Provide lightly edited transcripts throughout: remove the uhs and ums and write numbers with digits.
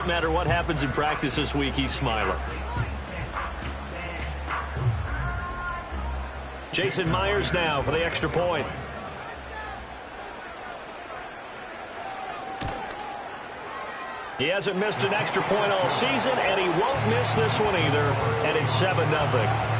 No matter what happens in practice this week, he's smiling. Jason Myers now for the extra point. He hasn't missed an extra point all season, and he won't miss this one either, and it's 7-0.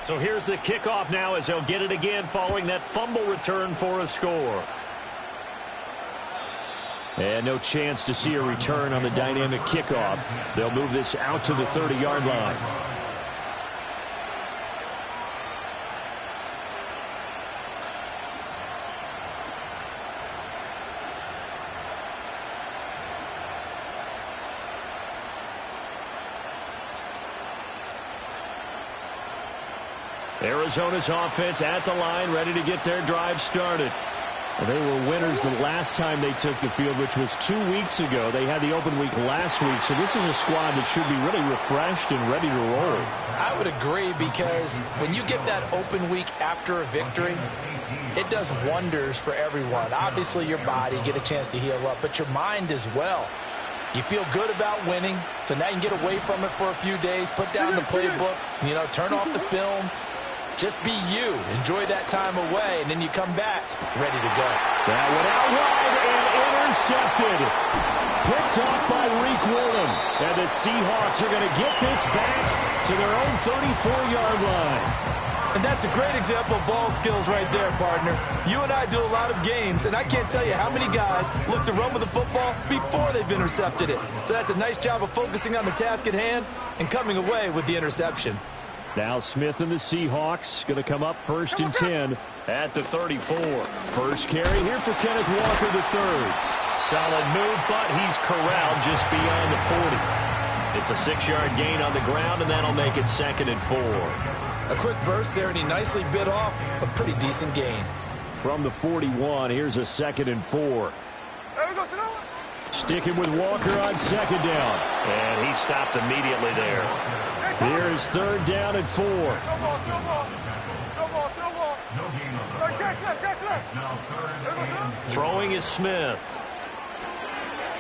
So here's the kickoff now as they'll get it again following that fumble return for a score. And no chance to see a return on the dynamic kickoff. They'll move this out to the 30-yard line. Arizona's offense at the line, ready to get their drive started. They were winners the last time they took the field, which was 2 weeks ago. They had the open week last week, so this is a squad that should be really refreshed and ready to roll. I would agree, because when you get that open week after a victory, it does wonders for everyone. Obviously, your body, get a chance to heal up, but your mind as well. You feel good about winning, so now you can get away from it for a few days, put down the playbook, turn off the film. Just be you. Enjoy that time away, and then you come back ready to go. That went out wide and intercepted. Picked off by Reek Woolen. And the Seahawks are going to get this back to their own 34-yard line. And that's a great example of ball skills right there, partner. You and I do a lot of games, and I can't tell you how many guys look to run with the football before they've intercepted it. So that's a nice job of focusing on the task at hand and coming away with the interception. Now Smith and the Seahawks going to come up 1st and 10 at the 34. First carry here for Kenneth Walker III. Solid move, but he's corralled just beyond the 40. It's a 6-yard gain on the ground, and that'll make it 2nd and 4. A quick burst there, and he nicely bit off a pretty decent gain. From the 41, here's a 2nd and 4. Sticking with Walker on 2nd down. And he stopped immediately there. Here's 3rd down and 4. Throwing is Smith.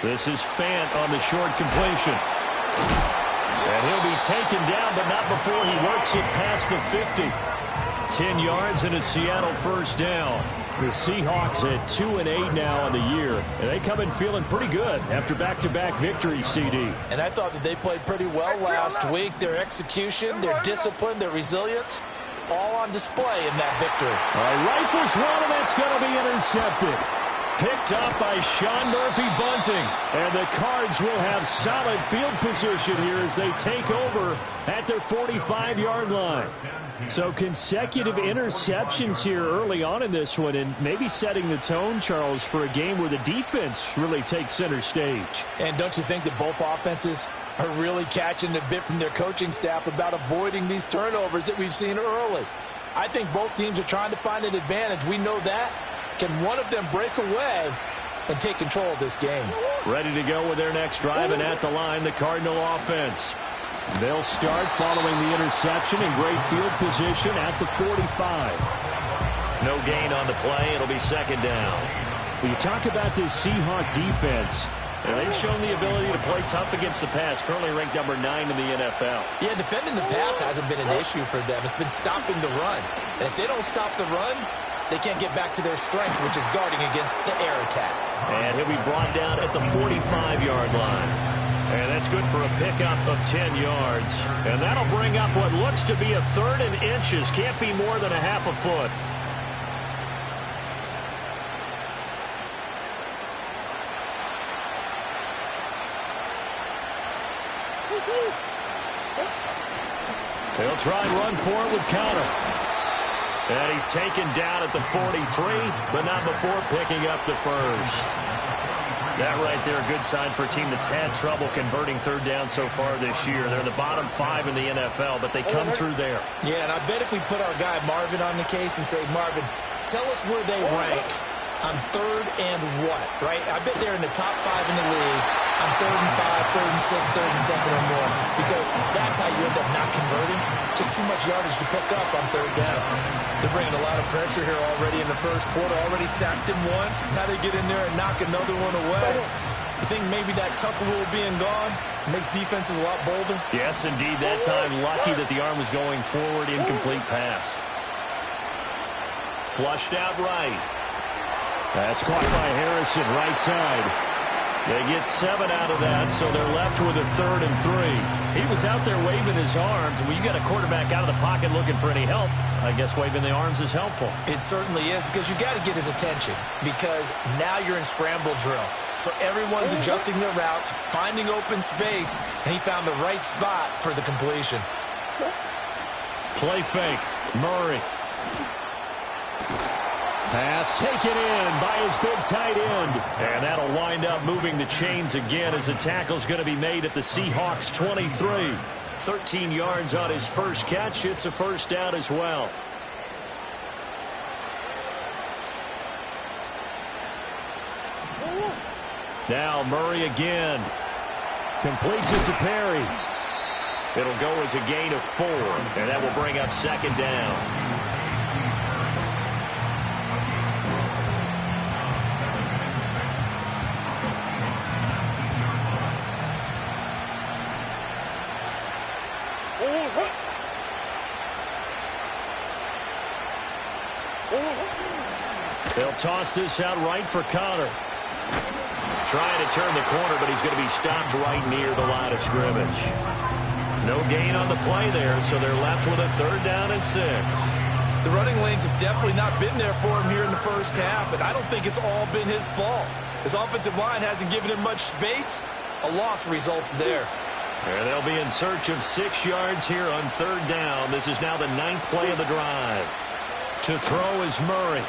This is Fant on the short completion. And he'll be taken down, but not before he works it past the 50. 10 yards and a Seattle first down. The Seahawks at 2-8 now on the year, and they come in feeling pretty good after back-to-back victories, CD. And I thought that they played pretty well last week. Their execution, their discipline, their resilience, all on display in that victory. Rifles one, and that's going to be intercepted. Picked up by Sean Murphy-Bunting. And the Cards will have solid field position here as they take over at their 45-yard line. So consecutive interceptions here early on in this one, and maybe setting the tone, Charles, for a game where the defense really takes center stage. And don't you think that both offenses are really catching a bit from their coaching staff about avoiding these turnovers that we've seen early? I think both teams are trying to find an advantage. We know that. Can one of them break away and take control of this game? Ready to go with their next drive, and at the line, the Cardinal offense. They'll start following the interception in great field position at the 45. No gain on the play. It'll be 2nd down. When you talk about this Seahawk defense, they've shown the ability to play tough against the pass, currently ranked number 9 in the NFL. Yeah, defending the pass hasn't been an issue for them. It's been stopping the run. And if they don't stop the run, they can't get back to their strength, which is guarding against the air attack. And he'll be brought down at the 45-yard line. And that's good for a pickup of 10 yards. And that'll bring up what looks to be a 3rd and inches. Can't be more than a half a foot. They'll try and run for it with Connor. And he's taken down at the 43, but not before picking up the first. That right there, a good sign for a team that's had trouble converting 3rd down so far this year. They're the bottom 5 in the NFL, but they come through there. Yeah, and I bet if we put our guy Marvin on the case and say, Marvin, tell us where they rank on 3rd and what, right? I bet they're in the top 5 in the league on 3rd and 5, 3rd and 6, 3rd and 7 or more, because that's how you end up not converting. Just too much yardage to pick up on 3rd down. They're bringing a lot of pressure here already in the first quarter. Already sacked him once. Now they get in there and knock another one away. You think maybe that Tucker rule being gone makes defenses a lot bolder? Yes, indeed. That time, lucky that the arm was going forward. Incomplete pass. Flushed out right. That's caught by Harrison, right side. They get 7 out of that, so they're left with a 3rd and 3. He was out there waving his arms. When you got a quarterback out of the pocket looking for any help, I guess waving the arms is helpful. It certainly is, because you got to get his attention, because now you're in scramble drill. So everyone's adjusting their routes, finding open space, and he found the right spot for the completion. Play fake. Murray. Pass taken in by his big tight end. And that'll wind up moving the chains again as the tackle's going to be made at the Seahawks 23. 13 yards on his first catch. It's a first down as well. Now Murray again. Completes it to Perry. It'll go as a gain of 4. And that will bring up 2nd down. They'll toss this out right for Connor. Trying to turn the corner, but he's going to be stopped right near the line of scrimmage. No gain on the play there, so they're left with a 3rd down and 6. The running lanes have definitely not been there for him here in the first half, and I don't think it's all been his fault. His offensive line hasn't given him much space. A loss results there. And they'll be in search of 6 yards here on 3rd down. This is now the 9th play of the drive. To throw is Murray.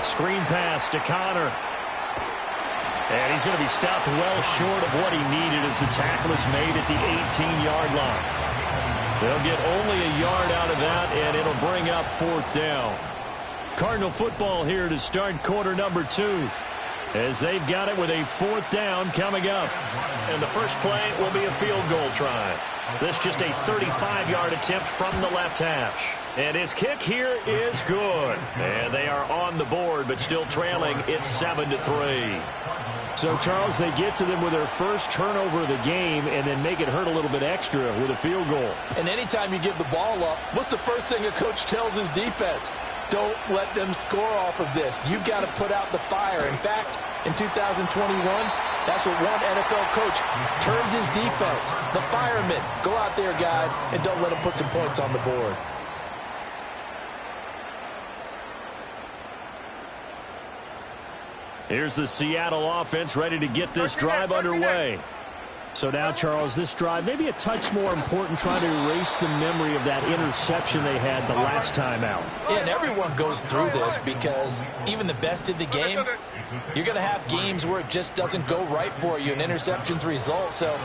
Screen pass to Connor. And he's going to be stopped well short of what he needed as the tackle is made at the 18-yard line. They'll get only a yard out of that, and it'll bring up 4th down. Cardinal football here to start quarter number 2. As they've got it with a 4th down coming up. And the first play will be a field goal try. This just a 35-yard attempt from the left hash. And his kick here is good. And they are on the board, but still trailing. It's 7-3. So, Charles, they get to them with their first turnover of the game and then make it hurt a little bit extra with a field goal. And anytime you give the ball up, what's the first thing a coach tells his defense? Don't let them score off of this. You've got to put out the fire. In fact, in 2021, that's what one NFL coach termed his defense. The firemen. Go out there, guys, and don't let them put some points on the board. Here's the Seattle offense ready to get this drive underway. So now, Charles, this drive maybe a touch more important, trying to erase the memory of that interception they had the last time out. Yeah, and everyone goes through this because even the best in the game, you're going to have games where it just doesn't go right for you and interceptions result. So,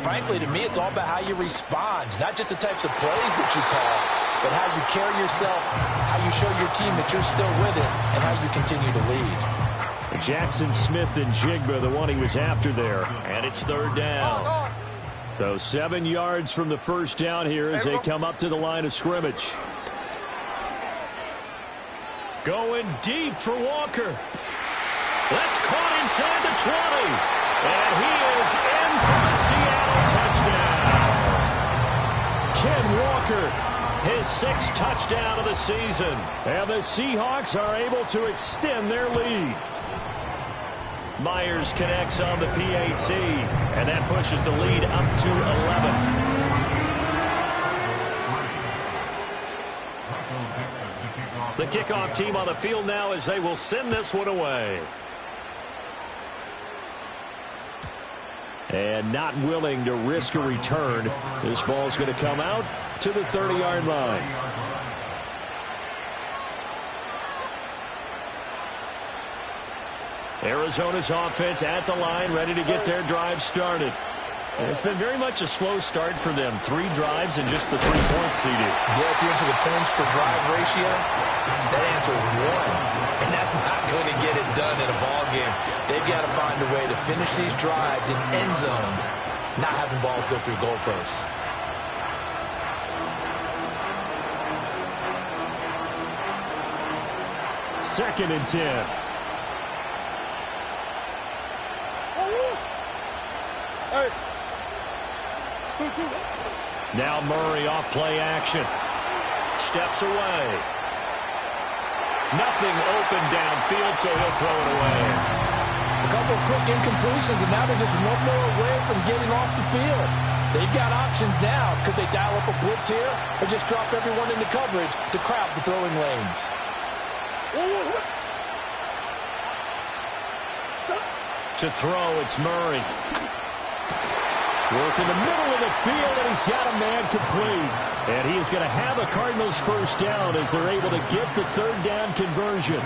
frankly, to me, it's all about how you respond, not just the types of plays that you call, but how you carry yourself, how you show your team that you're still with it, and how you continue to lead. Jackson Smith and Jigba, the one he was after there. And it's 3rd down. So 7 yards from the first down here as they come up to the line of scrimmage. Going deep for Walker. That's caught inside the 20. And he is in for the Seattle touchdown. Ken Walker, his 6th touchdown of the season. And the Seahawks are able to extend their lead. Myers connects on the PAT, and that pushes the lead up to 11. The kickoff team on the field now as they will send this one away. And not willing to risk a return. This ball's going to come out to the 30-yard line. Arizona's offense at the line, ready to get their drive started. It's been very much a slow start for them. 3 drives and just the 3 points, CD. Yeah, if you're into the points per drive ratio, that answer is 1. And that's not going to get it done in a ball game. They've got to find a way to finish these drives in end zones, not having balls go through goalposts. Second and 10. Now Murray off play action. Steps away. Nothing open downfield, so he'll throw it away. A couple of quick incompletions, and now they're just one more away from getting off the field. They've got options now. Could they dial up a blitz here or just drop everyone into coverage to crowd the throwing lanes? To throw, it's Murray. Work in the middle of the field, and he's got a man complete. And he is going to have a Cardinals first down as they're able to get the third down conversion.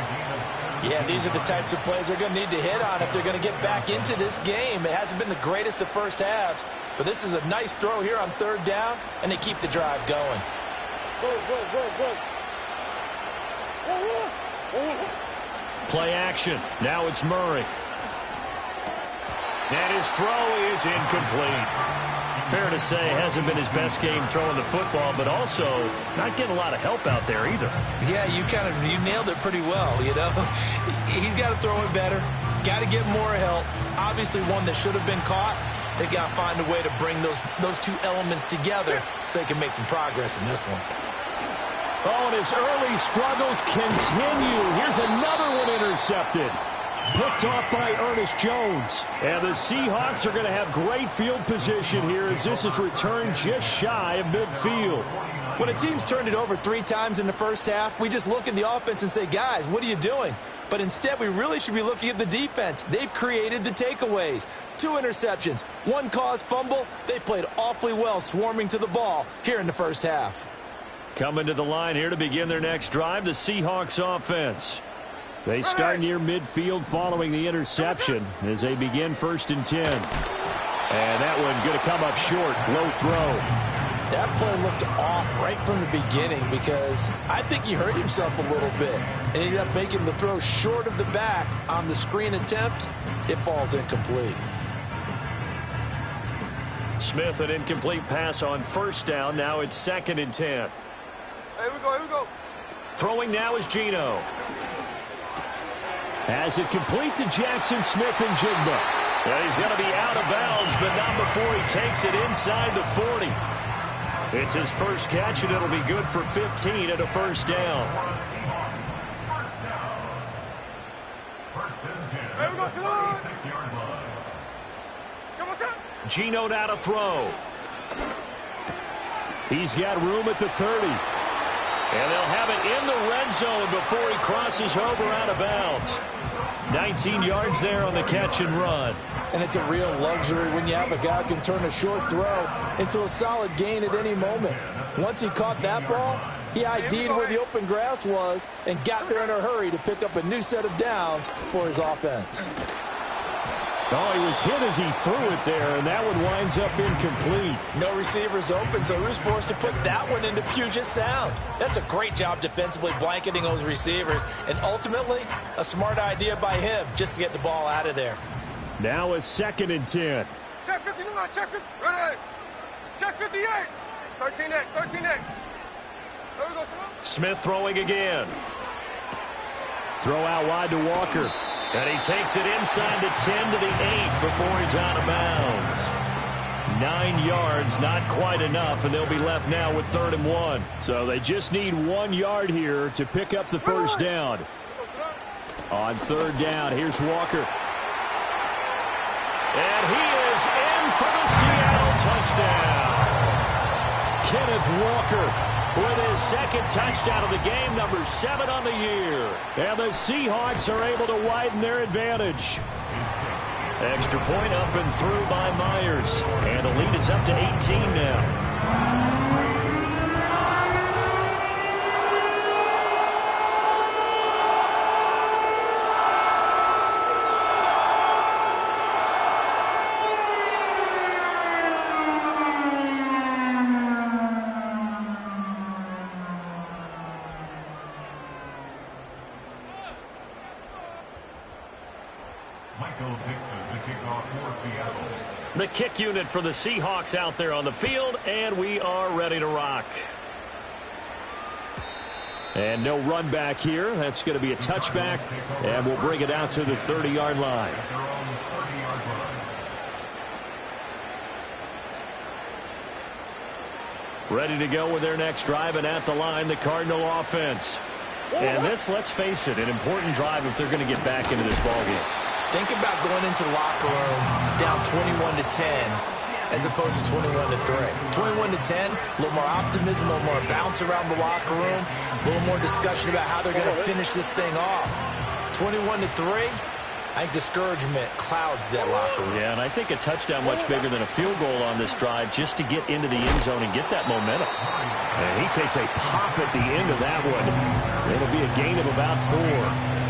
Yeah, these are the types of plays they're going to need to hit on if they're going to get back into this game. It hasn't been the greatest of first halves, but this is a nice throw here on third down, and they keep the drive going. Play action. Now it's Murray. And his throw is incomplete. Fair to say, hasn't been his best game throwing the football, but also not getting a lot of help out there either. Yeah, you nailed it pretty well, you know. He's got to throw it better. Got to get more help. Obviously one that should have been caught. They've got to find a way to bring those two elements together so they can make some progress in this one. Oh, and his early struggles continue. Here's another one intercepted. Picked off by Ernest Jones. And the Seahawks are going to have great field position here as this is returned just shy of midfield. When a team's turned it over 3 times in the first half, we just look at the offense and say, guys, what are you doing? But instead, we really should be looking at the defense. They've created the takeaways. 2 interceptions, 1 caused fumble. They played awfully well swarming to the ball here in the first half. Coming to the line here to begin their next drive, the Seahawks offense. They start near midfield following the interception as they begin 1st and 10. And that one going to come up short. Low throw. That play looked off right from the beginning because I think he hurt himself a little bit and ended up making the throw short of the back on the screen attempt. It falls incomplete. Smith, an incomplete pass on 1st down. Now it's 2nd and 10. Here we go. Throwing now is Geno. As it complete to Jackson Smith and Jigba. And he's going to be out of bounds, but not before he takes it inside the 40. It's his first catch, and it'll be good for 15 and a 1st down. Here we go, Geno now to throw. He's got room at the 30. And they'll have it in the red zone before he crosses over out of bounds. 19 yards there on the catch and run. And it's a real luxury when you have a guy who can turn a short throw into a solid gain at any moment. Once he caught that ball, he ID'd where the open grass was and got there in a hurry to pick up a new set of downs for his offense. Oh, he was hit as he threw it there, and that one winds up incomplete. No receivers open, so Rue's forced to put that one into Puget Sound. That's a great job defensively blanketing those receivers, and ultimately, a smart idea by him just to get the ball out of there. Now a 2nd and 10. Check 59, check 50, ready. Check 58. 13X. There we go, Smith throwing again. Throw out wide to Walker. And he takes it inside the 10 to the 8 before he's out of bounds. 9 yards, not quite enough, and they'll be left now with 3rd and 1. So they just need 1 yard here to pick up the first down. On 3rd down, here's Walker. And he is in for the Seattle touchdown. Kenneth Walker with his 2nd touchdown of the game, number 7 on the year. And the Seahawks are able to widen their advantage. Extra point up and through by Myers. And the lead is up to 18 now. The kick unit for the Seahawks out there on the field, and we are ready to rock. And no run back here. That's going to be a touchback, and we'll bring it out to the 30-yard line. Ready to go with their next drive, and at the line, the Cardinal offense. And this, let's face it, an important drive if they're going to get back into this ballgame. Think about going into the locker room down 21-10 as opposed to 21-3. 21-10, a little more optimism, a little more bounce around the locker room, a little more discussion about how they're going to finish this thing off. 21-3, I think discouragement clouds that locker room. Yeah, and I think a touchdown much bigger than a field goal on this drive just to get into the end zone and get that momentum. And he takes a pop at the end of that one. It'll be a gain of about 4.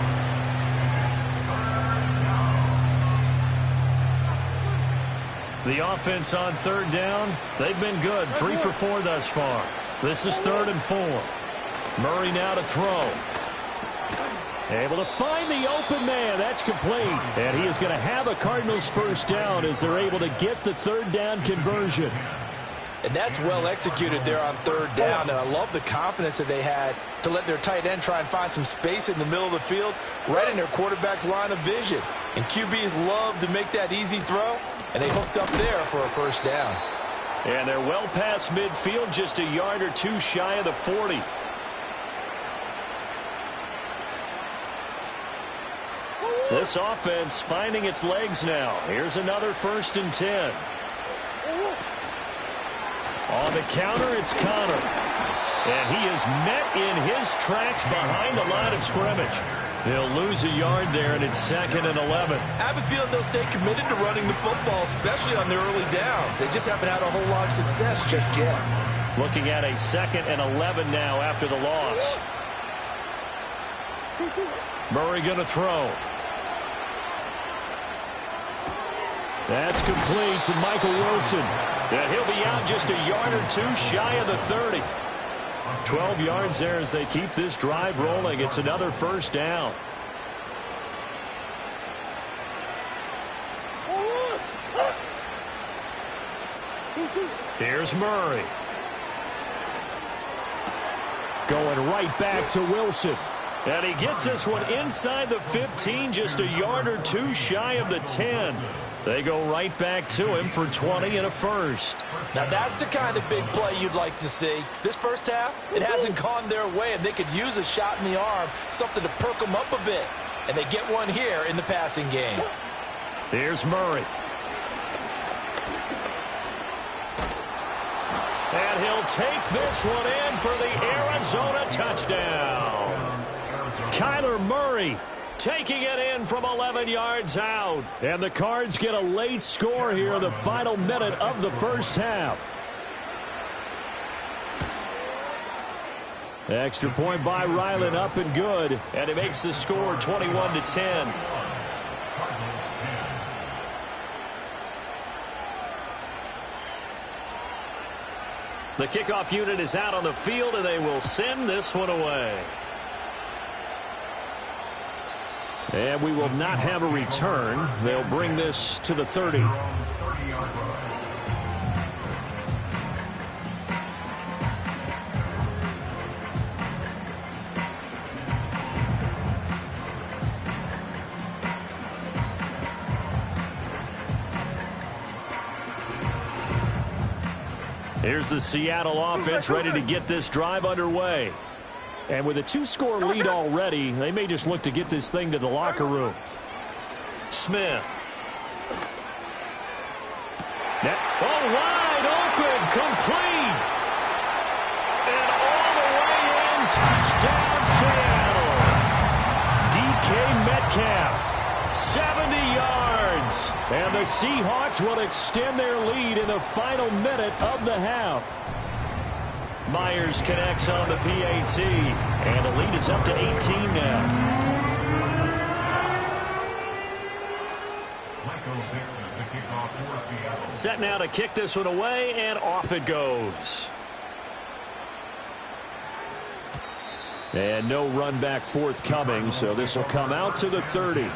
The offense on third down, they've been good. 3 for 4 thus far. This is 3rd and 4. Murray now to throw. Able to find the open man. That's complete. And he is going to have a Cardinals first down as they're able to get the third down conversion. And that's well executed there on third down. And I love the confidence that they had to let their tight end try and find some space in the middle of the field, right in their quarterback's line of vision. And QBs love to make that easy throw, and they hooked up there for a first down. And they're well past midfield, just a yard or two shy of the 40. This offense finding its legs now. Here's another 1st and 10. On the counter, it's Connor. And he is met in his tracks behind the line of scrimmage. They'll lose a yard there, and it's 2nd and 11. I have a feeling they'll stay committed to running the football, especially on their early downs. They just haven't had a whole lot of success just yet. Looking at a 2nd and 11 now after the loss. Murray going to throw. That's complete to Michael Wilson. And he'll be out just a yard or two shy of the 30. 12 yards there as they keep this drive rolling. It's another first down. Here's Murray. Going right back to Wilson. And he gets this one inside the 15, just a yard or two shy of the 10. They go right back to him for 20 and a first. Now that's the kind of big play you'd like to see. This first half, it hasn't gone their way, and they could use a shot in the arm, something to perk them up a bit. And they get one here in the passing game. Here's Murray. And he'll take this one in for the Arizona touchdown. Kyler Murray taking it in from 11 yards out. And the Cards get a late score here in the final minute of the first half. Extra point by Ryland, up and good. And it makes the score 21-10. The kickoff unit is out on the field, and they will send this one away. And we will not have a return. They'll bring this to the 30. Here's the Seattle offense ready to get this drive underway. And with a 2-score lead already, they may just look to get this thing to the locker room. Smith. Wide open, complete. And all the way in, touchdown Seattle. DK Metcalf, 70 yards. And the Seahawks will extend their lead in the final minute of the half. Myers connects on the PAT, and the lead is up to 18 now. Set now to kick this one away, and off it goes. And no run back forthcoming, so this will come out to the 30.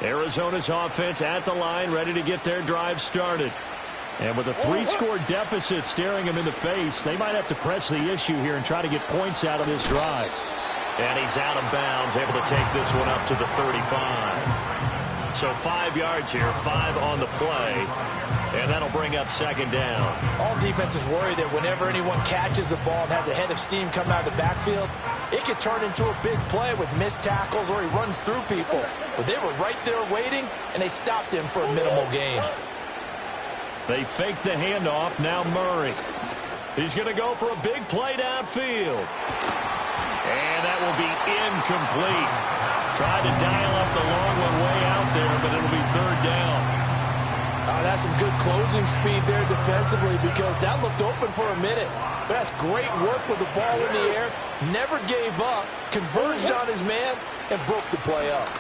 Arizona's offense at the line, ready to get their drive started. And with a 3-score deficit staring them in the face, they might have to press the issue here and try to get points out of this drive. And he's out of bounds, able to take this one up to the 35. So 5 yards here, 5 on the play, and that'll bring up second down. All defenses worry that whenever anyone catches the ball and has a head of steam coming out of the backfield, it could turn into a big play with missed tackles or he runs through people. But they were right there waiting, and they stopped him for a minimal gain. They fake the handoff. Now Murray. He's going to go for a big play downfield. And that will be incomplete. Tried to dial up the long one way out there, but it'll be third down. That's some good closing speed there defensively because that looked open for a minute. But that's great work with the ball in the air. Never gave up. Converged on his man and broke the play up.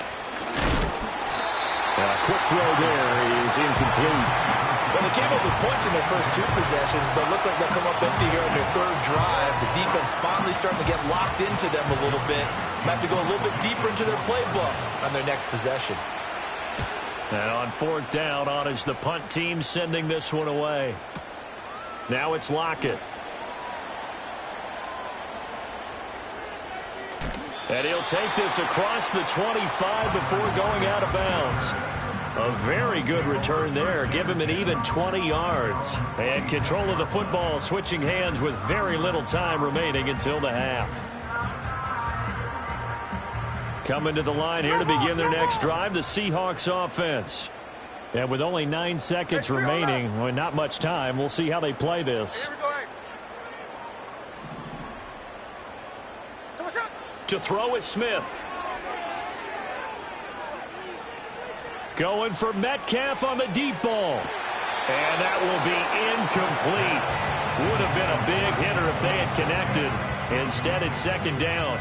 A quick throw there is incomplete. Well, they came up with points in their first 2 possessions, but it looks like they'll come up empty here on their third drive. The defense finally starting to get locked into them a little bit. Might have to go a little bit deeper into their playbook on their next possession. And on fourth down, on is the punt team sending this one away. Now it's Lockett. And he'll take this across the 25 before going out of bounds. A very good return there. Give him an even 20 yards. And control of the football switching hands with very little time remaining until the half. Coming to the line here to begin their next drive, the Seahawks offense. And with only 9 seconds remaining, well, not much time, we'll see how they play this. To throw is Smith. Going for Metcalf on the deep ball. And that will be incomplete. Would have been a big hitter if they had connected. Instead, it's second down.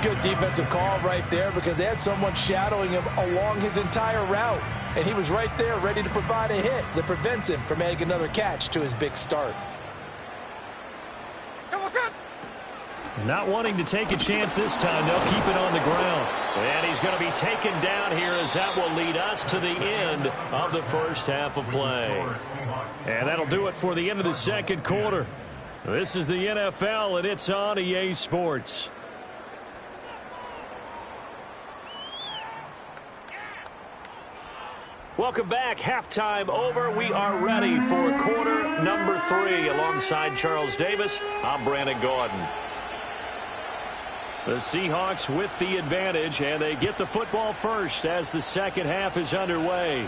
Good defensive call right there because they had someone shadowing him along his entire route. And he was right there ready to provide a hit that prevents him from making another catch to his big start. Not wanting to take a chance this time, they'll keep it on the ground. And he's going to be taken down here as that will lead us to the end of the first half of play. And that'll do it for the end of the second quarter. This is the NFL, and it's on EA Sports. Welcome back. Halftime over. We are ready for quarter number 3. Alongside Charles Davis, I'm Brandon Gordon. The Seahawks with the advantage, and they get the football first as the second half is underway.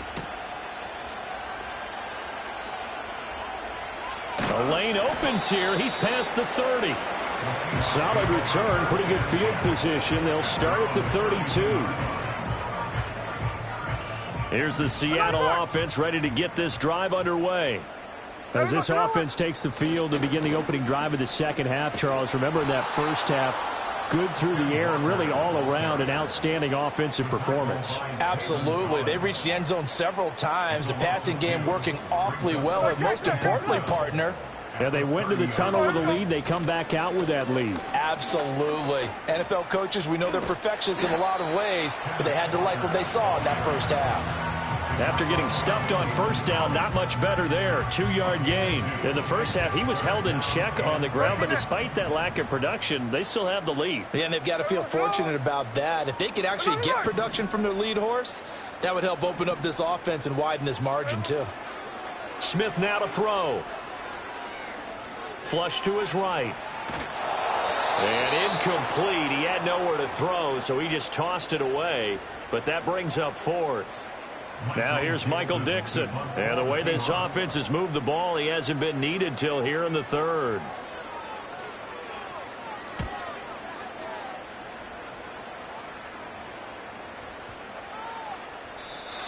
The lane opens here. He's past the 30. Solid return. Pretty good field position. They'll start at the 32. Here's the Seattle offense ready to get this drive underway. As this offense takes the field to begin the opening drive of the second half, Charles, remember in that first half, good through the air and really all around an outstanding offensive performance. Absolutely. They reached the end zone several times. The passing game working awfully well. And most importantly, partner, yeah, they went to the tunnel with a lead. They come back out with that lead. Absolutely. NFL coaches, we know they're perfectionists in a lot of ways, but they had to like what they saw in that first half. After getting stuffed on first down, not much better there. 2-yard gain. In the first half, he was held in check on the ground, but despite that lack of production, they still have the lead. Yeah, and they've got to feel fortunate about that. If they could actually get production from their lead horse, that would help open up this offense and widen this margin too. Smith now to throw. Flush to his right. And incomplete. He had nowhere to throw, so he just tossed it away. But that brings up fourth. Now here's Michael Dixon. And the way this offense has moved the ball, he hasn't been needed till here in the third.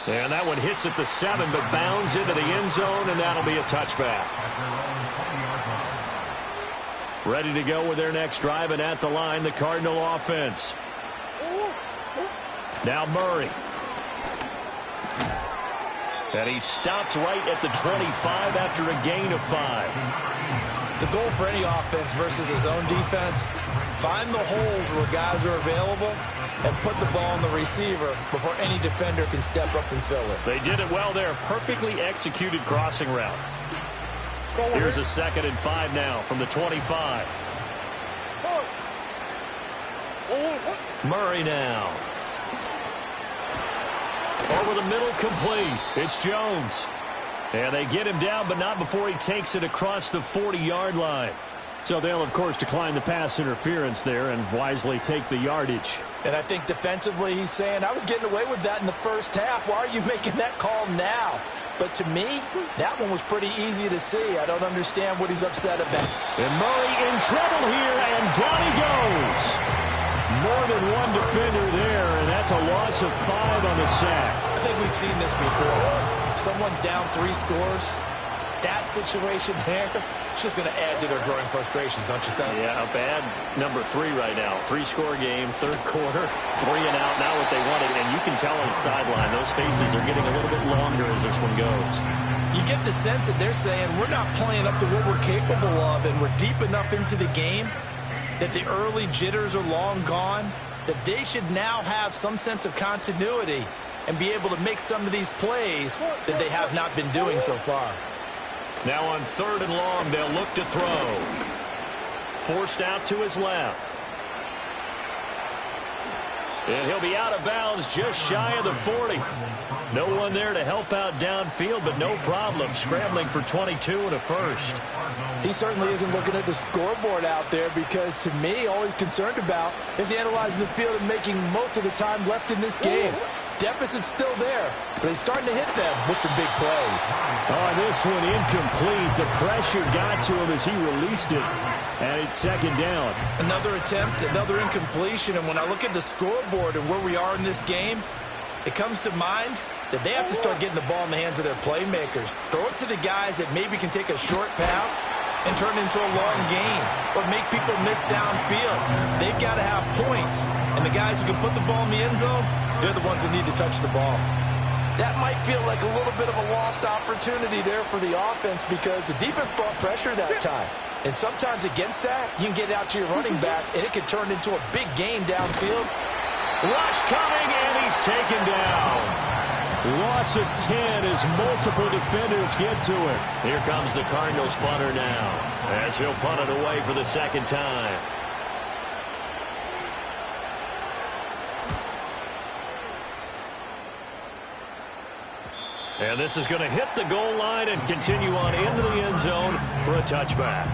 And that one hits at the 7, but bounds into the end zone, and that'll be a touchback. Ready to go with their next drive, and at the line, the Cardinal offense. Now Murray. And he stopped right at the 25 after a gain of 5. The goal for any offense versus his own defense, find the holes where guys are available and put the ball on the receiver before any defender can step up and fill it. They did it well there. Perfectly executed crossing route. Here's a 2nd and 5 now from the 25. Murray now. Over the middle, complete. It's Jones. And they get him down, but not before he takes it across the 40-yard line. So they'll, of course, decline the pass interference there and wisely take the yardage. And I think defensively he's saying, I was getting away with that in the first half. Why are you making that call now? But to me, that one was pretty easy to see. I don't understand what he's upset about. And Murray in trouble here, and down he goes. More than one defender there, and that's a loss of 5 on the sack. I think we've seen this before. If someone's down 3 scores, that situation there, it's just going to add to their growing frustrations, don't you think? Yeah, a bad number 3 right now. 3-score game, 3rd quarter, 3 and out, now what they wanted. And you can tell on the sideline, those faces are getting a little bit longer as this one goes. You get the sense that they're saying we're not playing up to what we're capable of, and we're deep enough into the game that the early jitters are long gone, that they should now have some sense of continuity and be able to make some of these plays that they have not been doing so far. Now on 3rd and long, they'll look to throw. Forced out to his left. And he'll be out of bounds just shy of the 40. No one there to help out downfield, but no problem scrambling for 22 and a first. He certainly isn't looking at the scoreboard out there because, to me, all he's concerned about is analyzing the field and making most of the time left in this game. Deficit's still there, but he's starting to hit them with some big plays. Oh, this one incomplete. The pressure got to him as he released it, and it's 2nd down. Another attempt, another incompletion, and when I look at the scoreboard and where we are in this game, it comes to mind that they have to start getting the ball in the hands of their playmakers. Throw it to the guys that maybe can take a short pass and turn it into a long gain or make people miss downfield. They've got to have points, and the guys who can put the ball in the end zone, they're the ones that need to touch the ball. That might feel like a little bit of a lost opportunity there for the offense because the defense brought pressure that time. And sometimes against that, you can get out to your running back, and it can turn into a big gain downfield. Rush coming, and he's taken down. Loss of 10 as multiple defenders get to it. Here comes the Cardinals punter now as he'll punt it away for the 2nd time. And this is going to hit the goal line and continue on into the end zone for a touchback.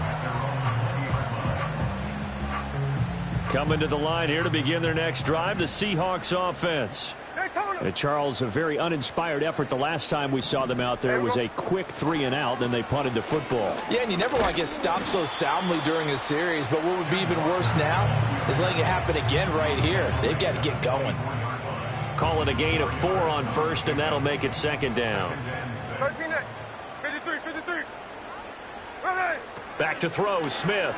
Coming to the line here to begin their next drive, the Seahawks offense. And Charles, a very uninspired effort. The last time we saw them out there was a quick 3 and out, then they punted the football. Yeah, and you never want to get stopped so soundly during a series, but what would be even worse now is letting it happen again right here. They've got to get going. Call it a gain of 4 on 1st, and that'll make it 2nd down. 13 53, 53. Ready. Back to throw, Smith.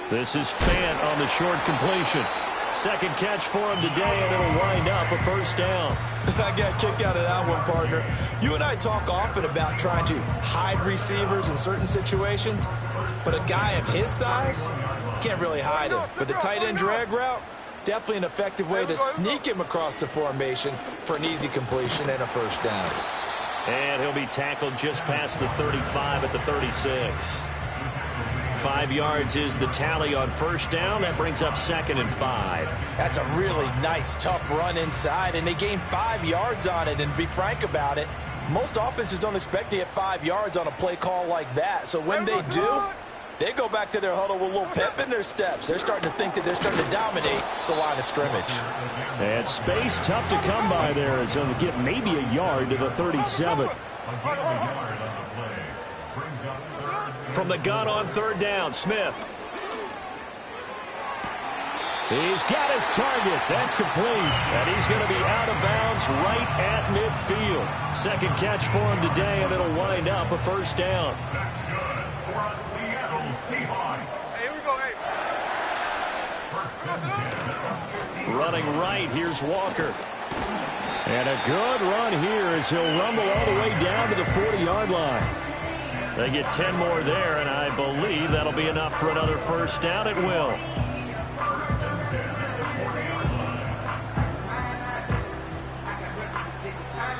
This is Fant on the short completion. 2nd catch for him today, and it'll wind up a 1st down. I got a kick out of that one, partner. You and I talk often about trying to hide receivers in certain situations, but a guy of his size can't really hide him. But the tight end drag route, definitely an effective way to sneak him across the formation for an easy completion and a 1st down. And he'll be tackled just past the 35 at the 36. 5 yards is the tally on 1st down. That brings up 2nd and 5. That's a really nice, tough run inside, and they gained 5 yards on it. And to be frank about it, most offenses don't expect to get 5 yards on a play call like that. So when they do, they go back to their huddle with a little pep in their steps. They're starting to think that they're starting to dominate the line of scrimmage. And space tough to come by there as they'll get maybe a yard to the 37. From the gun on 3rd down, Smith. He's got his target. That's complete. And he's going to be out of bounds right at midfield. 2nd catch for him today, and it'll wind up a 1st down. Hey, here we go, hey. Running right, here's Walker. And a good run here as he'll rumble all the way down to the 40-yard line. They get 10 more there, and I believe that'll be enough for another first down. It will.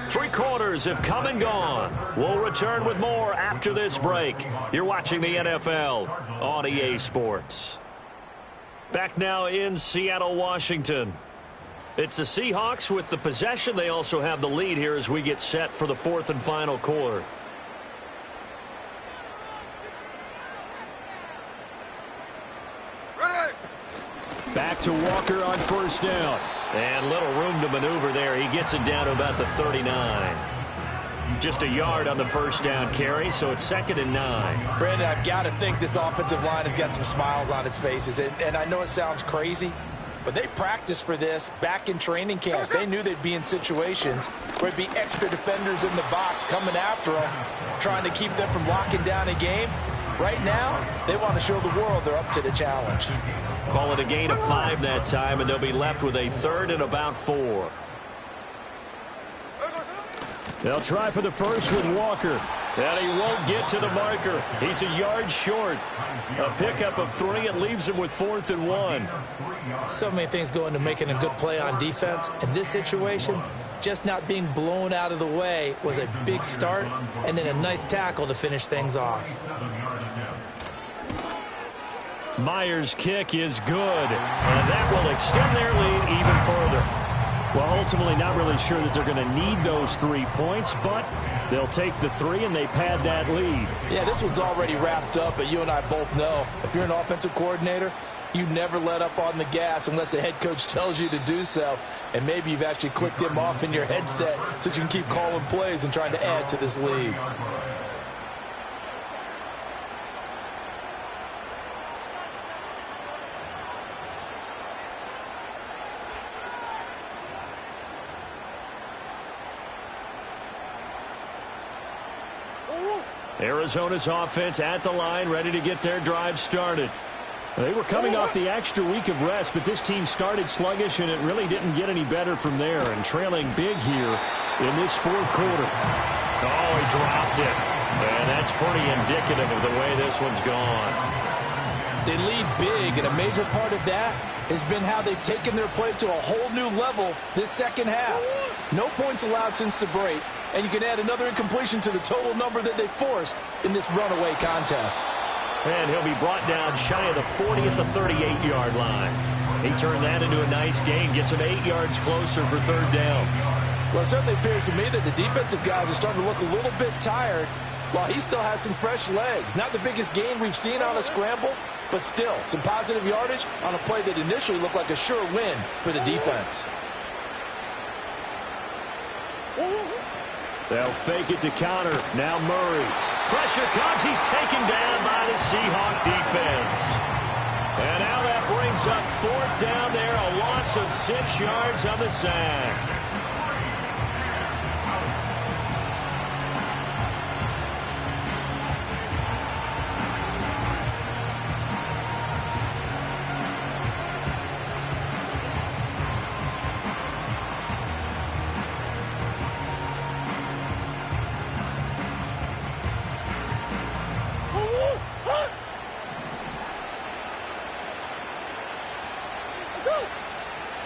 Three quarters have come and gone. We'll return with more after this break. You're watching the NFL on EA Sports. Back now in Seattle, Washington. It's the Seahawks with the possession. They also have the lead here as we get set for the fourth and final quarter. Back to Walker on first down. And little room to maneuver there. He gets it down to about the 39. Just a yard on the first down carry, so it's 2nd and 9. Brandon, I've got to think this offensive line has got some smiles on its faces. And I know it sounds crazy, but they practiced for this back in training camp. They knew they'd be in situations where it'd be extra defenders in the box coming after them, trying to keep them from locking down a game. Right now, they want to show the world they're up to the challenge. Call it a gain of 5 that time, and they'll be left with a 3rd and about 4. They'll try for the first with Walker. And he won't get to the marker. He's a yard short. A pickup of 3. It leaves him with 4th and 1. So many things go into making a good play on defense. In this situation, just not being blown out of the way was a big start, and then a nice tackle to finish things off. Myers' kick is good, and that will extend their lead even further. Well, ultimately not really sure that they're going to need those 3 points, but they'll take the 3 and they pad that lead. Yeah, this one's already wrapped up, but you and I both know if you're an offensive coordinator, you never let up on the gas unless the head coach tells you to do so, and maybe you've actually clicked him off in your headset so you can keep calling plays and trying to add to this lead. Arizona's offense at the line, ready to get their drive started. They were coming off the extra week of rest, but this team started sluggish, and it really didn't get any better from there, and trailing big here in this 4th quarter. Oh, he dropped it. And that's pretty indicative of the way this one's gone. They lead big, and a major part of that has been how they've taken their play to a whole new level this second half. No points allowed since the break, and you can add another incompletion to the total number that they forced in this runaway contest. And he'll be brought down shy of the 40 at the 38-yard line. He turned that into a nice gain, gets him 8 yards closer for 3rd down. Well, it certainly appears to me that the defensive guys are starting to look a little bit tired while he still has some fresh legs. Not the biggest gain we've seen on a scramble, but still some positive yardage on a play that initially looked like a sure win for the defense. They'll fake it to counter. Now Murray. Pressure comes. He's taken down by the Seahawk defense. And now that brings up 4th down there. A loss of 6 yards on the sack.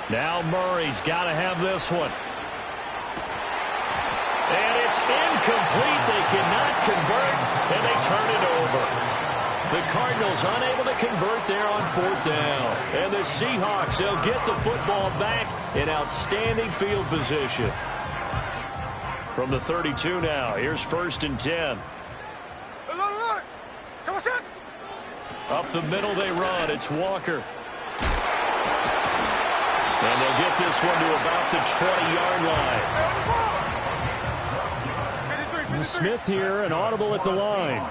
Now Murray's got to have this one. And it's incomplete. They cannot convert, and they turn it over. The Cardinals unable to convert there on 4th down. And the Seahawks, they'll get the football back in outstanding field position. From the 32 now, here's 1st and 10. Up the middle they run. It's Walker. And they'll get this one to about the 20-yard line. Smith here, an audible at the line.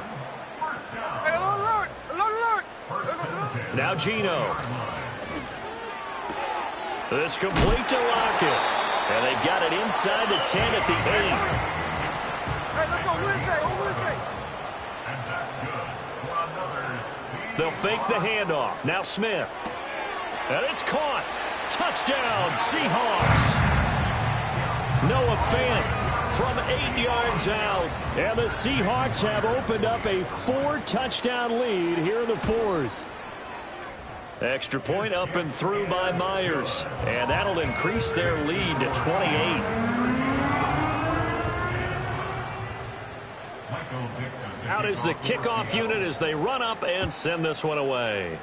Now Gino. This complete to Lockett. And they've got it inside the 10 at the 8. They'll fake the handoff. Now Smith. And it's caught. Touchdown, Seahawks. a fan from 8 yards out. And the Seahawks have opened up a 4-touchdown lead here in the fourth. Extra point up and through by Myers. And that'll increase their lead to 28. Out is the kickoff unit as they run up and send this one away.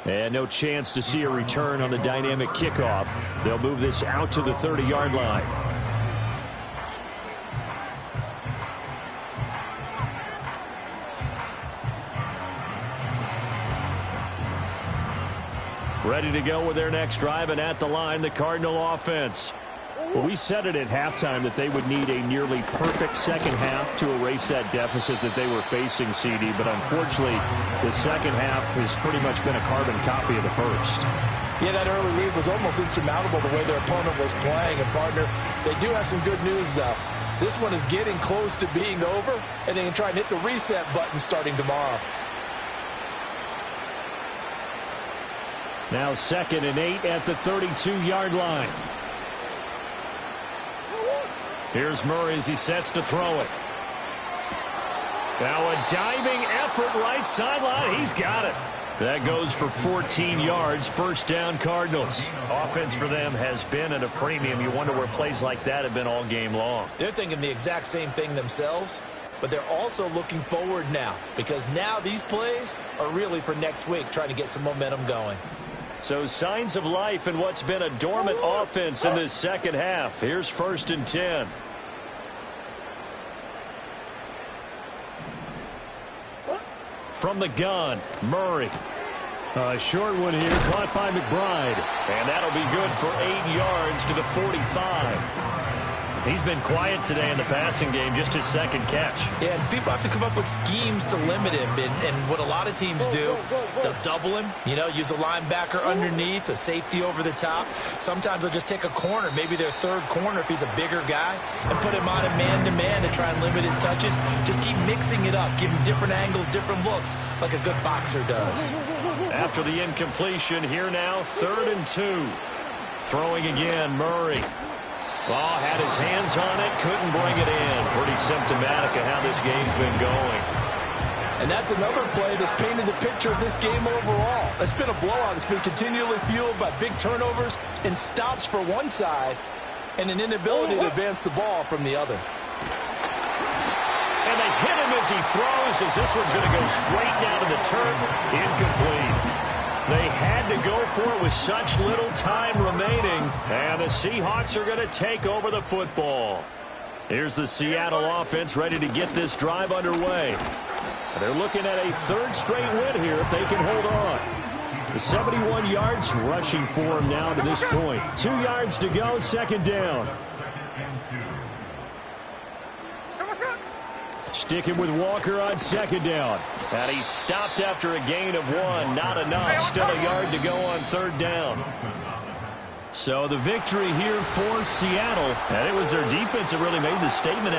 And no chance to see a return on the dynamic kickoff. They'll move this out to the 30-yard line. Ready to go with their next drive, and at the line, the Cardinal offense. Well, we said it at halftime that they would need a nearly perfect second half to erase that deficit that they were facing, CD. But unfortunately, the second half has pretty much been a carbon copy of the first. Yeah, that early lead was almost insurmountable the way their opponent was playing. And, partner, they do have some good news, though. This one is getting close to being over, and they can try and hit the reset button starting tomorrow. Now 2nd and 8 at the 32-yard line. Here's Murray as he sets to throw it. Now a diving effort right sideline. He's got it. That goes for 14 yards. First down, Cardinals. Offense for them has been at a premium. You wonder where plays like that have been all game long. They're thinking the exact same thing themselves, but they're also looking forward now because now these plays are really for next week, trying to get some momentum going. So signs of life in what's been a dormant offense in this second half. Here's 1st and 10. From the gun, Murray. A short one here, caught by McBride. And that'll be good for 8 yards to the 45. He's been quiet today in the passing game, just his second catch. Yeah, and people have to come up with schemes to limit him. And what a lot of teams do, they'll double him, use a linebacker underneath, a safety over the top. Sometimes they'll just take a corner, maybe their third corner if he's a bigger guy, and put him on a man-to-man to try and limit his touches. Just keep mixing it up, give him different angles, different looks, like a good boxer does. After the incompletion, here now, 3rd and 2. Throwing again, Murray. Ball had his hands on it, couldn't bring it in. Pretty symptomatic of how this game's been going. And that's another play that's painted the picture of this game overall. It's been a blowout. It's been continually fueled by big turnovers and stops for one side and an inability to advance the ball from the other. And they hit him as he throws, as this one's going to go straight down to the turf. Incomplete. They had to go for it with such little time remaining. And the Seahawks are going to take over the football. Here's the Seattle offense ready to get this drive underway. They're looking at a 3rd straight win here if they can hold on. The 71 yards rushing for him now to this point. 2 yards to go, 2nd down. Sticking with Walker on 2nd down. And he's stopped after a gain of 1. Not enough. Still a yard to go on 3rd down. So the victory here for Seattle. And it was their defense that really made the statement.